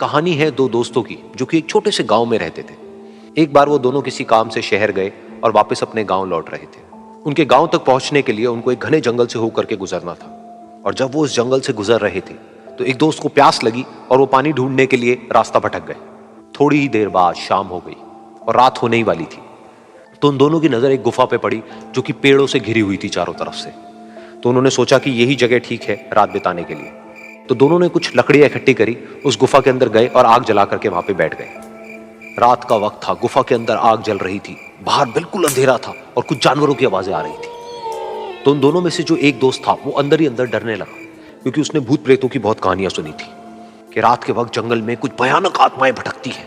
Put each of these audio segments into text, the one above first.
कहानी है दो दोस्तों की जो कि एक छोटे से गांव में रहते थे। एक बार वो दोनों किसी काम से शहर गए और वापस अपने गांव लौट रहे थे। उनके गांव तक पहुंचने के लिए उनको एक घने जंगल से होकर के गुजरना था और जब वो उस जंगल से गुजर रहे थे तो एक दोस्त को प्यास लगी और वो पानी ढूंढने के लिए रास्ता भटक गए। थोड़ी ही देर बाद शाम हो गई और रात होने ही वाली थी। तो उन दोनों की नजर एक गुफा पे पड़ी जो कि पेड़ों से घिरी हुई थी चारों तरफ से। तो उन्होंने सोचा कि यही जगह ठीक है रात बिताने के लिए। तो दोनों ने कुछ लकड़ियां इकट्ठी करी, उस गुफा के अंदर गए और आग जला करके वहां पे बैठ गए। रात का वक्त था, गुफा के अंदर आग जल रही थी, बाहर बिल्कुल अंधेरा था और कुछ जानवरों की आवाजें आ रही थी। तो उन दोनों में से जो एक दोस्त था वो अंदर ही अंदर डरने लगा, क्योंकि उसने भूत प्रेतों की बहुत कहानियां सुनी थी कि रात के वक्त जंगल में कुछ भयानक आत्माएं भटकती हैं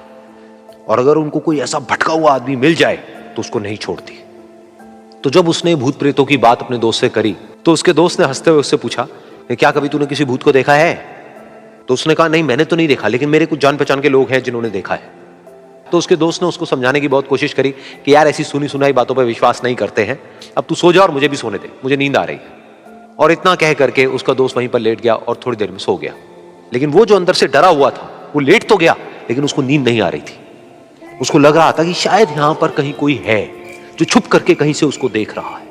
और अगर उनको कोई ऐसा भटका हुआ आदमी मिल जाए तो उसको नहीं छोड़ती। तो जब उसने भूत प्रेतों की बात अपने दोस्त से करी तो उसके दोस्त ने हंसते हुए उससे पूछा, क्या कभी तूने किसी भूत को देखा है? तो उसने कहा, नहीं मैंने तो नहीं देखा, लेकिन मेरे कुछ जान पहचान के लोग हैं जिन्होंने देखा है। तो उसके दोस्त ने उसको समझाने की बहुत कोशिश करी कि यार ऐसी सुनी सुनाई बातों पर विश्वास नहीं करते हैं, अब तू सो जा और मुझे भी सोने दे, मुझे नींद आ रही है। और इतना कह करके उसका दोस्त वहीं पर लेट गया और थोड़ी देर में सो गया। लेकिन वो जो अंदर से डरा हुआ था वो लेट तो गया, लेकिन उसको नींद नहीं आ रही थी। उसको लग रहा था कि शायद यहां पर कहीं कोई है जो छुप करके कहीं से उसको देख रहा है।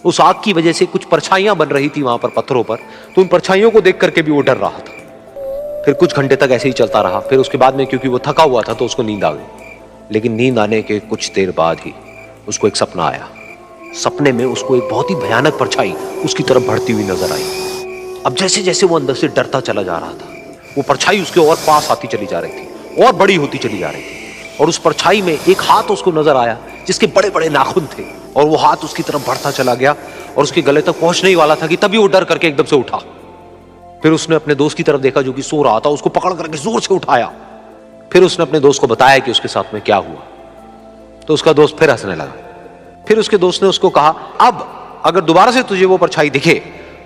उस आग की वजह से कुछ परछाइयां बन रही थी वहां पर पत्थरों पर, तो उन परछाइयों को देख करके भी वो डर रहा था। फिर कुछ घंटे तक ऐसे ही चलता रहा। फिर उसके बाद में क्योंकि वो थका हुआ था तो उसको नींद आ गई। लेकिन नींद आने के कुछ देर बाद ही उसको एक सपना आया। सपने में उसको एक बहुत ही भयानक परछाई उसकी तरफ बढ़ती हुई नजर आई। अब जैसे जैसे वो अंदर से डरता चला जा रहा था, वो परछाई उसके और पास आती चली जा रही थी और बड़ी होती चली जा रही थी। और उस परछाई में एक हाथ उसको नजर आया जिसके बड़े बड़े नाखून थे, और वो हाथ उसकी तरफ बढ़ता चला गया और उसके गले तक पहुंचने ही वाला था कि तभी वो डर करके एकदम से उठा। फिर उसने अपने दोस्त की तरफ देखा जो कि सो रहा था, उसको पकड़ करके जोर से उठाया। फिर उसने अपने दोस्त को बताया कि उसके साथ में क्या हुआ। तो उसका दोस्त फिर हंसने लगा। फिर उसके दोस्त ने उसको कहा, अब अगर दोबारा से तुझे वो परछाई दिखे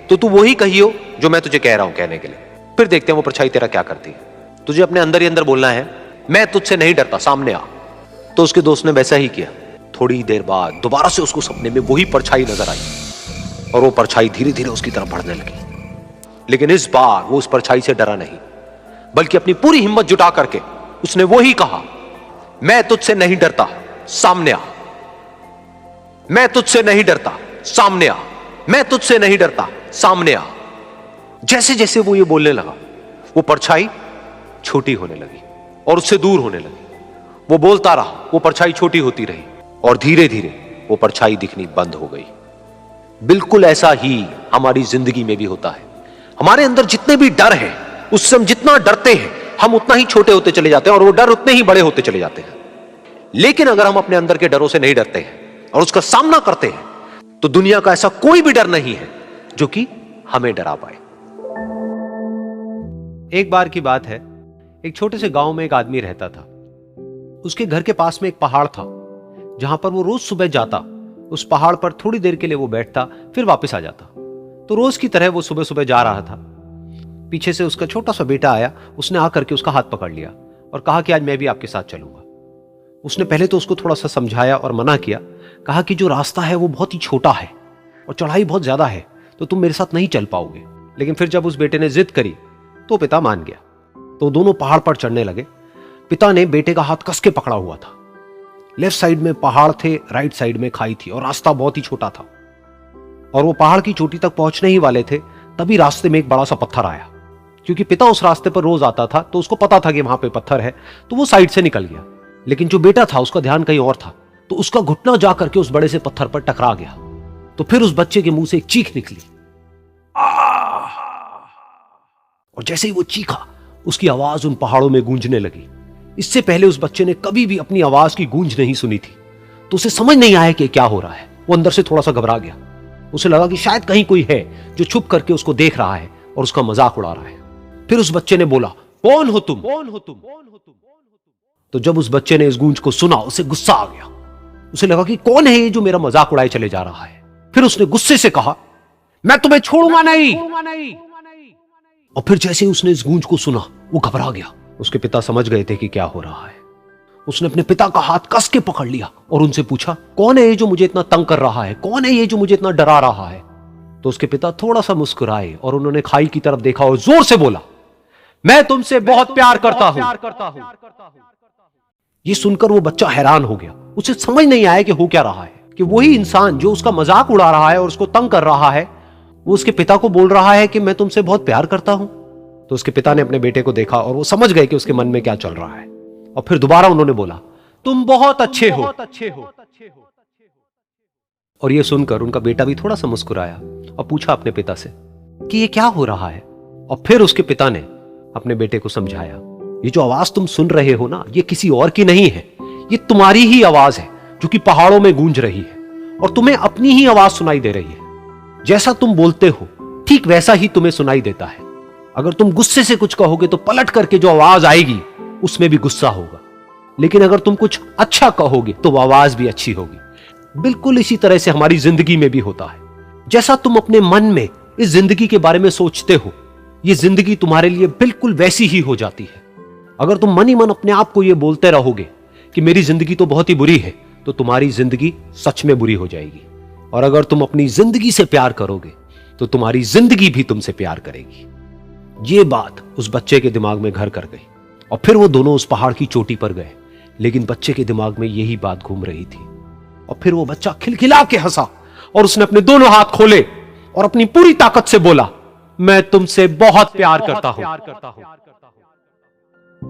तो तू वही कहियो जो मैं तुझे कह रहा हूं कहने के लिए, फिर देखते हैं वो परछाई तेरा क्या करती है। तुझे अपने अंदर ही अंदर बोलना है, मैं तुझसे नहीं डरता, सामने आ। तो उसके दोस्त ने वैसा ही किया। थोड़ी देर बाद दोबारा से उसको सपने में वही परछाई नजर आई और वो परछाई धीरे धीरे उसकी तरफ बढ़ने लगी। लेकिन इस बार वो उस परछाई से डरा नहीं, बल्कि अपनी पूरी हिम्मत जुटा करके उसने वही कहा, मैं तुझसे नहीं डरता, सामने आ। मैं तुझसे नहीं डरता, सामने आ। मैं तुझसे नहीं डरता, सामने आ। जैसे जैसे वो ये बोलने लगा वो परछाई छोटी होने लगी और उससे दूर होने लगी। वो बोलता रहा, वो परछाई छोटी होती रही और धीरे धीरे वो परछाई दिखनी बंद हो गई। बिल्कुल ऐसा ही हमारी जिंदगी में भी होता है। हमारे अंदर जितने भी डर हैं, उससे हम जितना डरते हैं हम उतना ही छोटे होते चले जाते हैं और वो डर उतने ही बड़े होते चले जाते हैं। लेकिन अगर हम अपने अंदर के डरों से नहीं डरते हैं और उसका सामना करते हैं तो दुनिया का ऐसा कोई भी डर नहीं है जो कि हमें डरा पाए। एक बार की बात है, एक छोटे से गांव में एक आदमी रहता था। उसके घर के पास में एक पहाड़ था जहां पर वो रोज सुबह जाता। उस पहाड़ पर थोड़ी देर के लिए वो बैठता, फिर वापस आ जाता। तो रोज की तरह वो सुबह सुबह जा रहा था। पीछे से उसका छोटा सा बेटा आया। उसने आकर के उसका हाथ पकड़ लिया और कहा कि आज मैं भी आपके साथ चलूंगा। उसने पहले तो उसको थोड़ा सा समझाया और मना किया। कहा कि जो रास्ता है वो बहुत ही छोटा है और चढ़ाई बहुत ज्यादा है, तो तुम मेरे साथ नहीं चल पाओगे। लेकिन फिर जब उस बेटे ने जिद करी तो पिता मान गया। तो दोनों पहाड़ पर चढ़ने लगे। पिता ने बेटे का हाथ कस के पकड़ा हुआ था। लेफ्ट साइड में पहाड़ थे, राइट साइड में खाई थी और रास्ता बहुत ही छोटा था। और वो पहाड़ की चोटी तक पहुंचने ही वाले थे, तभी रास्ते में एक बड़ा सा पत्थर आया। क्योंकि पिता उस रास्ते पर रोज आता था तो उसको पता था कि वहां पे पत्थर है, तो वो साइड से निकल गया। लेकिन जो बेटा था उसका ध्यान कहीं और था, तो उसका घुटना जा करके उस बड़े से पत्थर पर टकरा गया। तो फिर उस बच्चे के मुंह से एक चीख निकली और जैसे ही वो चीखा उसकी आवाज उन पहाड़ों में गूंजने लगी। इससे पहले उस बच्चे ने कभी भी अपनी आवाज की गूंज नहीं सुनी थी, तो उसे समझ नहीं आया कि क्या हो रहा है। वो अंदर से थोड़ा सा घबरा गया। उसे लगा कि शायद कहीं कोई है जो छुप करके उसको देख रहा है और उसका मजाक उड़ा रहा है। फिर उस बच्चे ने बोला, कौन हो तुम? कौन हो तुम? तो जब उस बच्चे ने इस गूंज को सुना उसे गुस्सा आ गया। उसे लगा कि कौन है ये जो मेरा मजाक उड़ाए चले जा रहा है। फिर उसने गुस्से से कहा, मैं तुम्हें छोड़ूंगा नहीं। और फिर जैसे ही उसने इस गूंज को सुना वो घबरा गया। उसके पिता समझ गए थे कि क्या हो रहा है। उसने अपने पिता का हाथ कस के पकड़ लिया और उनसे पूछा, कौन है ये जो मुझे इतना तंग कर रहा है? कौन है ये जो मुझे इतना डरा रहा है? तो उसके पिता थोड़ा सा मुस्कुराए और उन्होंने खाई की तरफ देखा और जोर से बोला, मैं तुमसे बहुत प्यार करता हूं। ये सुनकर वो बच्चा हैरान हो गया। उसे समझ नहीं आया कि हो क्या रहा है, कि वही इंसान जो उसका मजाक उड़ा रहा है और उसको तंग कर रहा है, वो उसके पिता को बोल रहा है कि मैं तुमसे बहुत प्यार करता हूं। तो उसके पिता ने अपने बेटे को देखा और वो समझ गए कि उसके मन में क्या चल रहा है, और फिर दोबारा उन्होंने बोला, तुम बहुत अच्छे हो। और ये सुनकर उनका बेटा भी थोड़ा सा मुस्कुराया और पूछा अपने पिता से कि ये क्या हो रहा है। और फिर उसके पिता ने अपने बेटे को समझाया, ये जो आवाज तुम सुन रहे हो ना, ये किसी और की नहीं है, ये तुम्हारी ही आवाज है जो कि पहाड़ों में गूंज रही है, और तुम्हें अपनी ही आवाज सुनाई दे रही है। जैसा तुम बोलते हो ठीक वैसा ही तुम्हें सुनाई देता है। अगर तुम गुस्से से कुछ कहोगे तो पलट करके जो आवाज आएगी उसमें भी गुस्सा होगा, लेकिन अगर तुम कुछ अच्छा कहोगे तो वो आवाज भी अच्छी होगी। बिल्कुल इसी तरह से हमारी जिंदगी में भी होता है। जैसा तुम अपने मन में इस जिंदगी के बारे में सोचते हो, ये जिंदगी तुम्हारे लिए बिल्कुल वैसी ही हो जाती है। अगर तुम मन ही मन अपने आप को ये बोलते रहोगे कि मेरी जिंदगी तो बहुत ही बुरी है, तो तुम्हारी जिंदगी सच में बुरी हो जाएगी। और अगर तुम अपनी जिंदगी से प्यार करोगे तो तुम्हारी जिंदगी भी तुमसे प्यार करेगी। ये बात उस बच्चे के दिमाग में घर कर गई, और फिर वो दोनों उस पहाड़ की चोटी पर गए, लेकिन बच्चे के दिमाग में यही बात घूम रही थी। और फिर वो बच्चा खिलखिला के हंसा और उसने अपने दोनों हाथ खोले और अपनी पूरी ताकत से बोला, मैं तुमसे बहुत प्यार करता हूं।